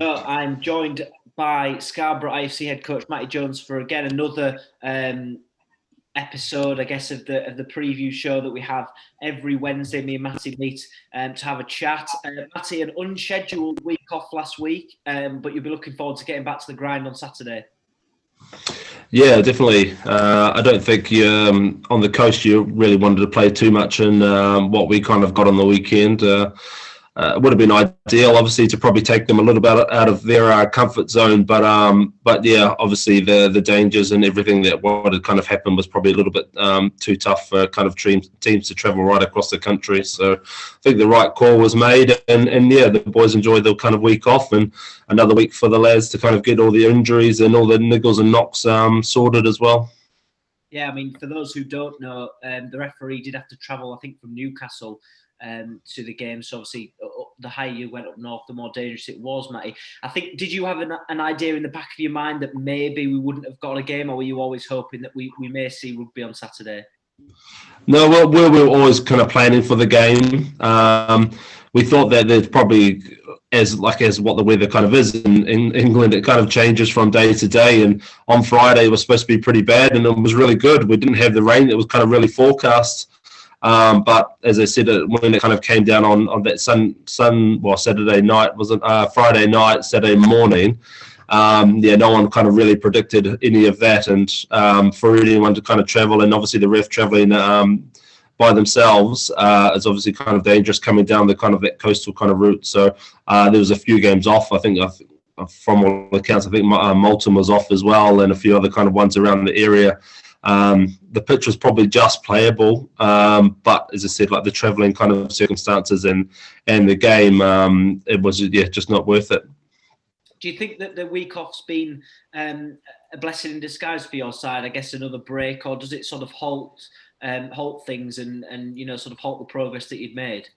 I'm joined by Scarborough IFC head coach Matty Jones for again another episode, I guess, of the preview show that we have every Wednesday. Me and Matty meet to have a chat. Matty, an unscheduled week off last week, but you'll be looking forward to getting back to the grind on Saturday. Yeah, definitely. I don't think on the coast you really wanted to play too much in what we kind of got on the weekend. It would have been ideal, obviously, to probably take them a little bit out of their comfort zone. But yeah, obviously the dangers and everything that what had kind of happened was probably a little bit too tough for kind of teams to travel right across the country. So I think the right call was made, and yeah, the boys enjoyed the kind of week off and another week for the lads to kind of get all the injuries and all the niggles and knocks sorted as well. Yeah, I mean, for those who don't know, the referee did have to travel, I think, from Newcastle to the game. So obviously, the higher you went up north, the more dangerous it was, Matty. I think, did you have an idea in the back of your mind that maybe we wouldn't have got a game, or were you always hoping that we may see rugby on Saturday? No, well, we were always kind of planning for the game. We thought that there's probably, as what the weather kind of is in England, it kind of changes from day to day. And on Friday, it was supposed to be pretty bad, and it was really good. We didn't have the rain that was kind of really forecast. But as I said, when it kind of came down on that Saturday night, wasn't Friday night, Saturday morning, no one kind of really predicted any of that. And for anyone to kind of travel, and obviously the ref traveling by themselves is obviously kind of dangerous coming down the kind of that coastal kind of route. So there was a few games off. I think from all accounts, I think Moulton was off as well, and a few other kind of ones around the area. The pitch was probably just playable, but as I said, like the travelling kind of circumstances and the game, it was just not worth it. Do you think that the week off's been a blessing in disguise for your side? I guess another break, or does it sort of halt things and sort of halt the progress that you'd made?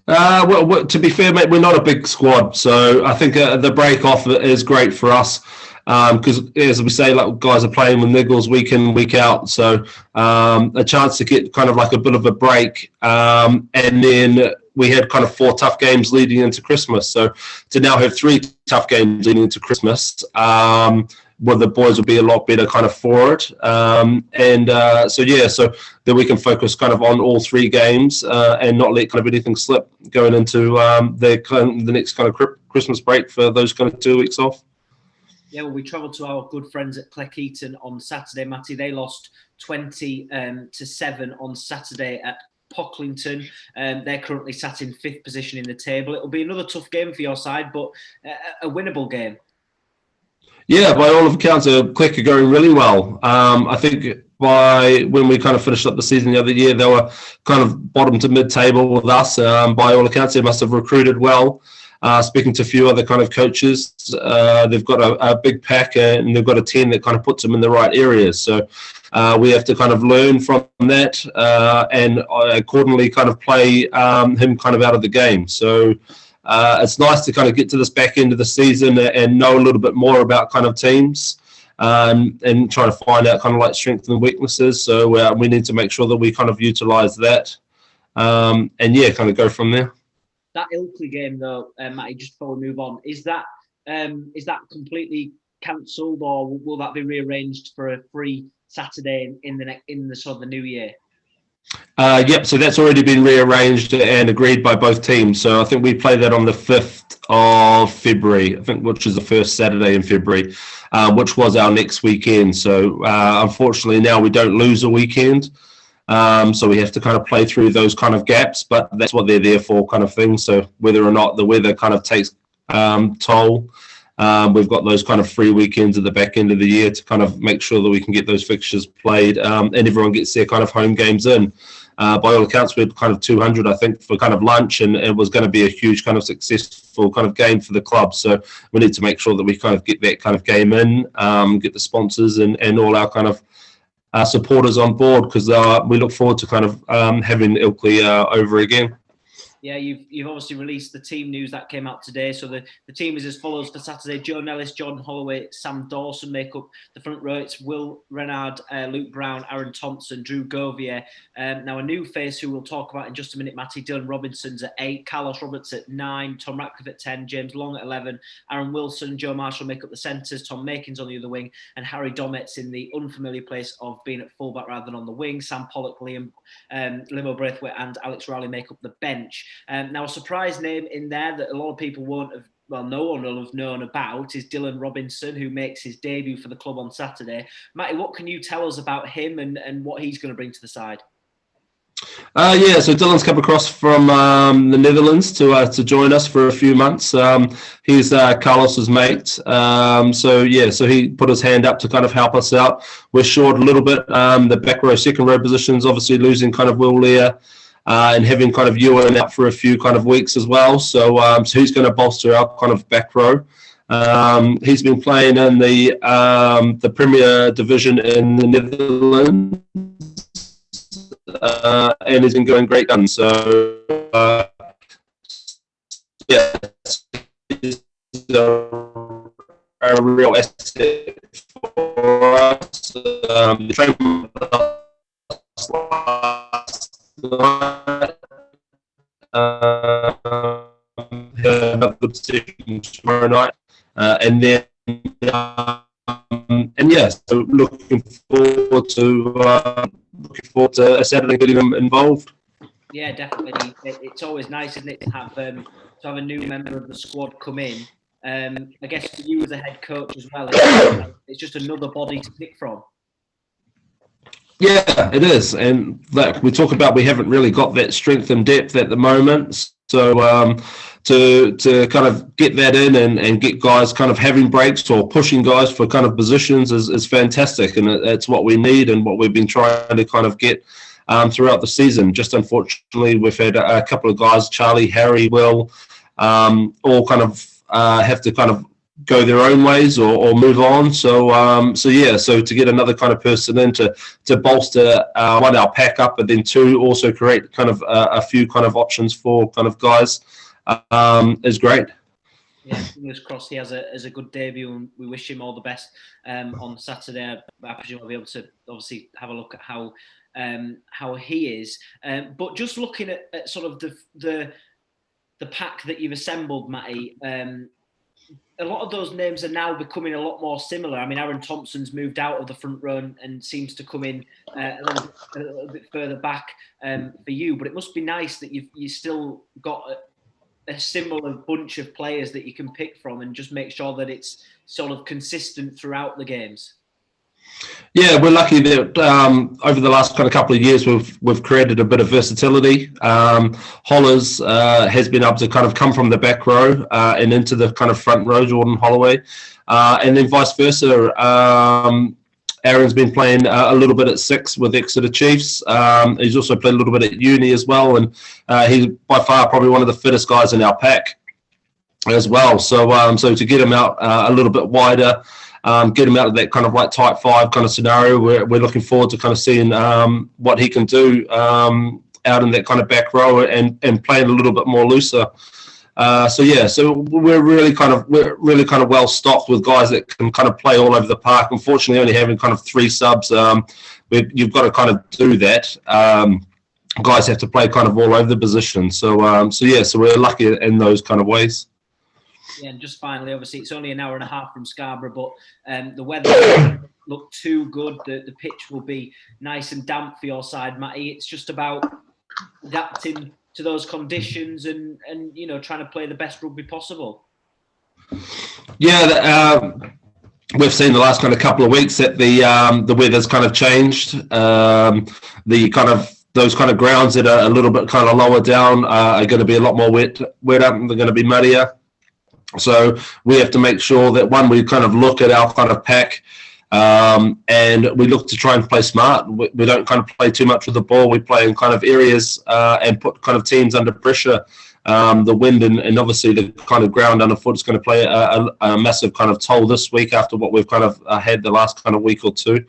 Well, to be fair, mate, we're not a big squad, so I think the break off is great for us. Because as we say, like guys are playing with niggles week in, week out, so a chance to get kind of like a bit of a break, and then we had kind of 4 tough games leading into Christmas. So to now have 3 tough games leading into Christmas, well, the boys will be a lot better kind of for it, so then we can focus kind of on all 3 games and not let kind of anything slip going into the next kind of Christmas break for those kind of 2 weeks off. Yeah, well, we travelled to our good friends at Cleckheaton on Saturday, Matty. They lost 20-7 on Saturday at Pocklington. They're currently sat in 5th position in the table. It'll be another tough game for your side, but a winnable game. Yeah, by all accounts, Cleck are going really well. I think when we kind of finished up the season the other year, they were kind of bottom to mid-table with us. By all accounts, they must have recruited well. Speaking to a few other kind of coaches, they've got a big pack and they've got a team that kind of puts them in the right areas. So we have to kind of learn from that and accordingly kind of play him kind of out of the game. So it's nice to kind of get to this back end of the season and know a little bit more about kind of teams and try to find out kind of like strengths and weaknesses. So we need to make sure that we kind of utilize that and kind of go from there. That Ilkley game, though, Matty, just before we move on, is that completely cancelled, or will that be rearranged for a free Saturday in the sort of the new year? Yep. So that's already been rearranged and agreed by both teams. So I think we play that on the 5th of February, I think, which is the first Saturday in February, which was our next weekend. So unfortunately, now we don't lose a weekend. So we have to kind of play through those kind of gaps, but that's what they're there for, kind of thing. So whether or not the weather kind of takes toll, we've got those kind of free weekends at the back end of the year to kind of make sure that we can get those fixtures played and everyone gets their kind of home games in. By all accounts, we had kind of 200, I think, for kind of lunch, and it was going to be a huge kind of successful kind of game for the club. So we need to make sure that we kind of get that kind of game in, get the sponsors and all our kind of supporters on board, because we look forward to kind of having Ilkley over again. Yeah, you've obviously released the team news that came out today. So the team is as follows for Saturday: Joe Nellis, Jordan Holloway, Sam Dawson make up the front row. It's Will Renard, Luke Brown, Aaron Thompson, Drew Govier. Now a new face who we'll talk about in just a minute: Matty Dylan Robinson's at 8, Carlos Roberts at 9, Tom Ratcliffe at 10, James Long at 11, Aaron Wilson, Joe Marshall make up the centres, Tom Makins on the other wing, and Harry Dometz in the unfamiliar place of being at fullback rather than on the wing. Sam Pollock, Liam Limo Braithwaite, and Alex Riley make up the bench. Now, a surprise name in there that a lot of people won't have, well, no one will have known about is Dylan Robinson, who makes his debut for the club on Saturday. Matty, what can you tell us about him and what he's going to bring to the side? Yeah, so Dylan's come across from the Netherlands to join us for a few months. He's Carlos's mate. So he put his hand up to kind of help us out. We're short a little bit. The back row, second row positions, obviously losing kind of Will Lear. And having kind of Ewan out for a few kind of weeks as well. So he's going to bolster our kind of back row. He's been playing in the Premier Division in the Netherlands. And he's been going great guns. So, he's a real asset for us. The training another good session tomorrow night, and then so looking forward to a Saturday getting them involved. Yeah, definitely. It's always nice, isn't it, to have a new member of the squad come in. I guess for you as a head coach as well, it's just another body to pick from. Yeah, it is, and like we talk about, we haven't really got that strength and depth at the moment. So to kind of get that in and get guys kind of having breaks or pushing guys for kind of positions is fantastic, and it's what we need and what we've been trying to kind of get throughout the season. Just unfortunately, we've had a couple of guys, Charlie, Harry, Will, all kind of have to kind of go their own ways or move on. So to get another kind of person in to bolster one, our pack up, and then two, also create kind of a few kind of options for kind of guys is great. Yeah, fingers crossed he has a good debut, and we wish him all the best on Saturday. I presume we'll be able to obviously have a look at how he is. But just looking at sort of the pack that you've assembled, Matty, a lot of those names are now becoming a lot more similar. I mean, Aaron Thompson's moved out of the front row and seems to come in a little bit further back for you. But it must be nice that you still got a similar bunch of players that you can pick from and just make sure that it's sort of consistent throughout the games. Yeah, we're lucky that over the last kind of couple of years we've created a bit of versatility. Hollers has been able to kind of come from the back row and into the kind of front row, Jordan Holloway, and then vice versa. Aaron's been playing a little bit at 6 with Exeter Chiefs. He's also played a little bit at uni as well, and he's by far probably one of the fittest guys in our pack as well. So to get him out a little bit wider, get him out of that kind of like tight 5 kind of scenario, we're looking forward to kind of seeing what he can do out in that kind of back row and playing a little bit more looser. So we're really kind of well stocked with guys that can kind of play all over the park. Unfortunately, only having kind of 3 subs, you've got to kind of do that. Guys have to play kind of all over the position. So we're lucky in those kind of ways. Yeah, and just finally, obviously, it's only an hour and a half from Scarborough, but the weather doesn't look too good. The pitch will be nice and damp for your side, Matty. It's just about adapting to those conditions and trying to play the best rugby possible. Yeah, we've seen the last kind of couple of weeks that the weather's kind of changed. Those kind of grounds that are a little bit kind of lower down are going to be a lot more wet up, and they're going to be muddier. So we have to make sure that, one, we kind of look at our kind of pack and we look to try and play smart. We don't kind of play too much with the ball. We play in kind of areas and put kind of teams under pressure. The wind and obviously the kind of ground underfoot is going to play a massive kind of toll this week after what we've kind of had the last kind of week or two.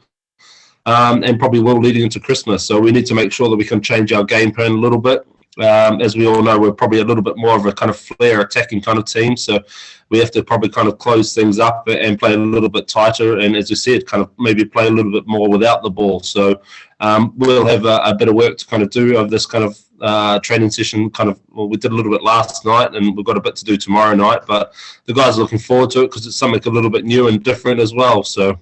And probably will leading into Christmas. So we need to make sure that we can change our game plan a little bit As we all know, we're probably a little bit more of a kind of flair attacking kind of team. So we have to probably kind of close things up and play a little bit tighter. And as you said, kind of maybe play a little bit more without the ball. So we'll have a bit of work to kind of do of this kind of training session. Well, we did a little bit last night, and we've got a bit to do tomorrow night. But the guys are looking forward to it because it's something a little bit new and different as well. So